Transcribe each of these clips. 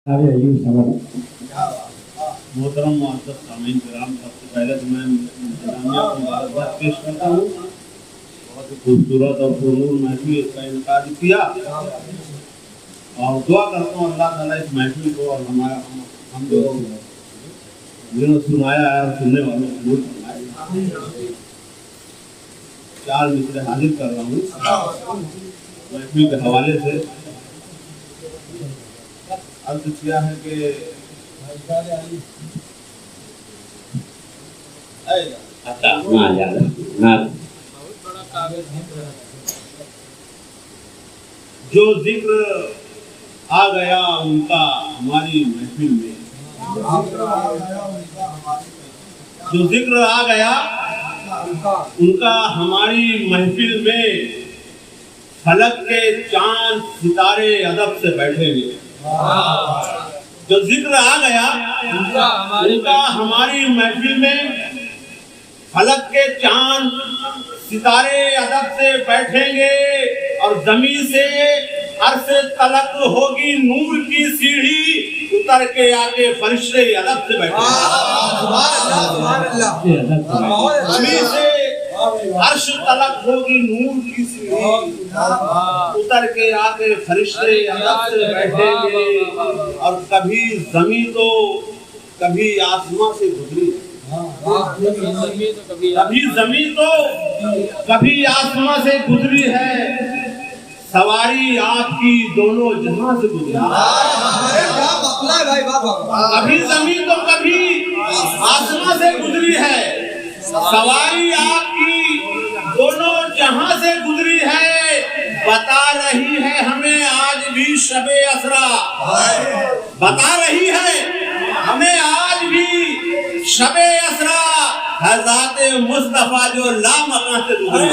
मोहतरम मुअज़्ज़ज़ सामीन किराम, सबसे पहले तो मैं इंतज़ामिया को मुबारकबाद पेश करता हूँ। बहुत ही खूबसूरत और पुरनूर महफिल इसका इनकाद किया और दुआ करता हूँ अल्लाह ताला इस महफिल को और हम जो जिन्होंने सुनाया है और सुनने वालों को कबूल फरमाए। 4 मिसरे हाजिर कर रहा हूँ महफिल के हवाले से। अर्ज किया है कि जो जिक्र आ गया उनका हमारी महफिल में, जो जिक्र आ गया उनका हमारी महफिल में, फलक के चांद सितारे अदब से बैठेंगे। जो जिक्र आ गया उनका हमारी महफिल में, फलक के चांद सितारे अदब से बैठेंगे और जमीन से अर्श तलक होगी नूर की सीढ़ी, उतर के आके फरिश्ते अदब से बैठेंगे। जमीन से अर्श तलक होगी नूर की सीढ़ी, उतर के आके फरिश्ते अदब से बैठेंगे। और कभी जमीन तो कभी आसमां से गुजरी, कभी जमीन तो कभी आसमां से गुजरी है, सवारी आपकी दोनों जहां से गुजरी। कभी जमीन तो कभी आसमां से गुजरी है, सवारी आपकी दोनों जहां से गुजरी है। बता रही है हमें आज भी शबे असरा, बता रही है हमें आज भी शबे असरा, हज़रत मुस्तफा जो लामकान से गुजरी है।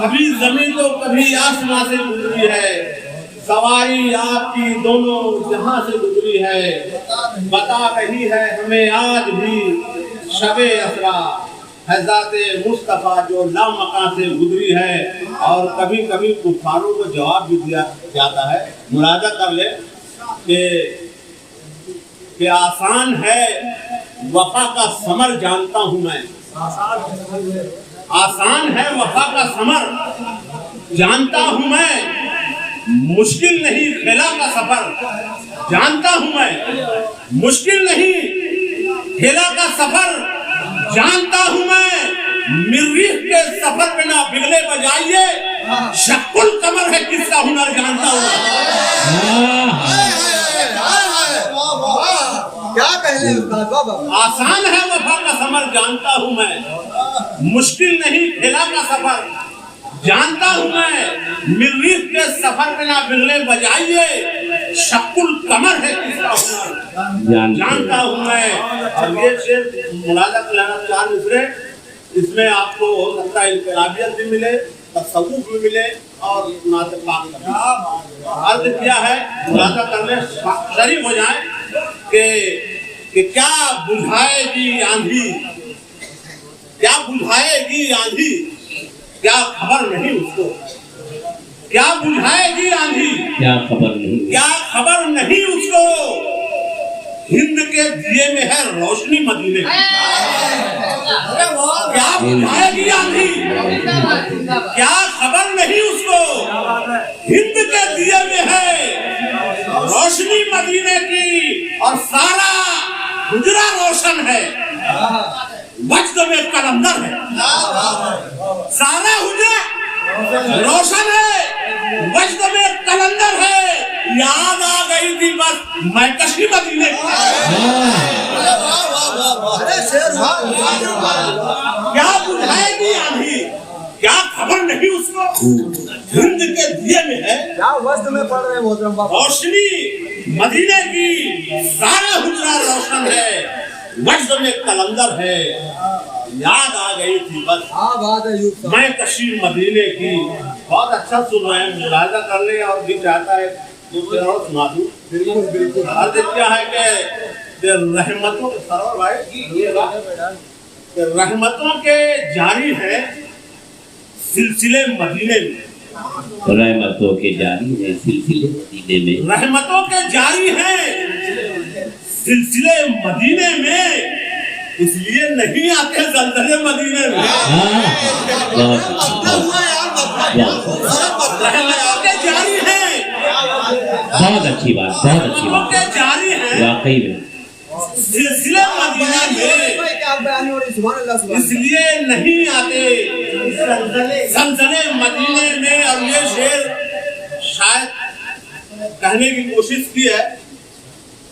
कभी जमीन तो कभी आसमां से गुजरी है, सवारी आपकी दोनों जहां से गुजरी है। बता रही है हमें आज भी शबे असरा, हज़रत मुस्तफा जो लामकान से गुजरी है। और कभी कभी कुफारों को जवाब भी दिया जाता है। मुलाजा कर ले कि आसान है वफा का समर जानता हूं मैं, आसान है वफा का समर जानता हूं मैं, मुश्किल नहीं खेला का सफर जानता हूं मैं, मुश्किल नहीं खेला का सफर जानता हूं मैं। मिर्रीख के सफर पे ना बिगले बजाइए, शक्कुल कमर है किसका हुनर जानता हूं। क्या कहने आसान है वफा का समर जानता हूं मैं, मुश्किल नहीं खेला का सफर जानता हूं मैं। मिर्रीख के सफर पे ना बिगले बजाइए, शक्कुल कमर है किसका हुनर जानता हूं मैं। और ये शेर मुलाजा कराना 4 मिसरे, इसमें आपको हो सकता है इनकलाबियत भी मिले, तसव्वुफ भी मिले और नात पाक भी। अर्ज किया है मुलाजा करने शरीफ हो जाए कि क्या बुझाएगी आंधी, क्या बुझाएगी आंधी, क्या खबर नहीं उसको, क्या बुझाएगी आंधी, क्या खबर नहीं, क्या खबर नहीं उसको। हिंद के दिए में है रोशनी मदीने की, क्या बुझाएगी आंधी, क्या खबर नहीं उसको। हिंद के दिए में है रोशनी मदीने की, और सारा गुजरा रोशन है, वक्त में कलंदर है। सारा हुजरा रोशन है, वक्त में कलंदर है। याद आ गई थी बस मैं कशी मदीने की। क्या बुझाएगी आंधी, क्या खबर नहीं उसको। हिंद के दिए में है क्या वस्त में पढ़ रहे रोशनी मदीने की, सारा हुजरा रोशन है, वक्त में कलंदर है। याद आ गई थी बस मैं कशीर मदीने की। बहुत अच्छा सुन रहे हैं, मुलाजा कर ले और दिख जाता है दूसरे और सुना दूं। बिल्कुल अर्ज क्या है कि रहमतों के सरवर भाई रहमतों के जारी है सिलसिले मदीने में, रहमतों के जारी है सिलसिले मदीने में, रहमतों के जारी हैं सिलसिले मदीने में, इसलिए नहीं आते जलजले मदीने में। बहुत अच्छा, रहमतों के जारी हैं, बहुत अच्छी बात, बहुत अच्छी रहमतों बात, के जारी हैं वाकई में सिलसिले मदीने में, भाई क्या बयान हो रही, सुभान अल्लाह सुभान अल्लाह। इसलिए नहीं आते जलजले मदीने में। और ये शेर शायद कहने की कोशिश की है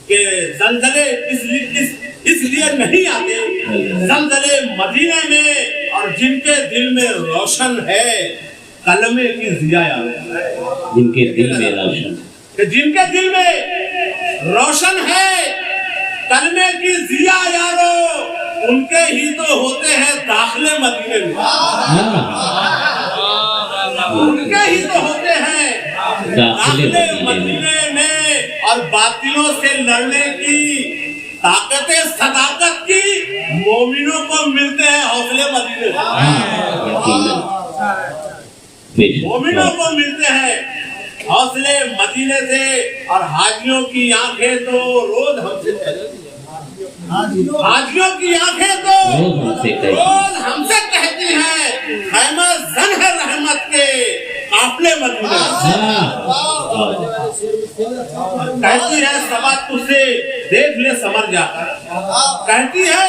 कि जलजले इसलिए नहीं आते जलजले मदीने में, और जिनके दिल में रोशन है कलमे की जिया यारो, जिनके दिल में रोशन, कि जिनके दिल में रोशन है कलमे की जिया यारो, उनके ही तो होते हैं दाखिले मदीने में, उनके ही तो होते हैं दाखिले मदीने में। और बातिलों से लड़ने की ताकत सदाकत की मोमिनों को मिलते हैं हौसले मदीने से, मोमिनों को मिलते हैं हौसले मदीने से। और हाजियों की आंखें तो रोज हमसे कहती हैं, हाजियों की आंखें तो रोज हमसे कहती हैं, खैमा जन है रहमत के काफिले मदीने। कहती है सबा तुझसे देख ले समर जाकर, कहती है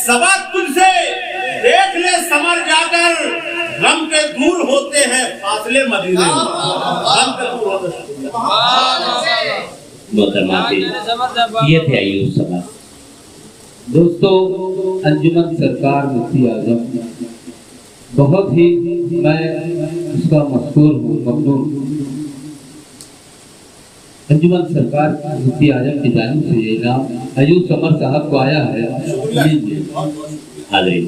सबा तुझसे देख ले समर जाकर, गम के दूर होते हैं फासले मदीने में, गम के दूर होते हैं। मोहतरमा ये थे अयूब समाज। दोस्तों, अंजुमन सरकार मुफ्ती आजम, बहुत ही मैं उसका मशहूर हूँ, ममनून हूँ। अंजुमन सरकार मुफ्ती आजम की जानिब से ये इनाम अयूब समर साहब को आया है। हाज़रीन,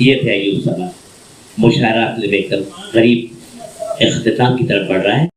ये थे अयूब समर। मुशायरा लेकर करीब इख्तिताम की तरफ बढ़ रहा है।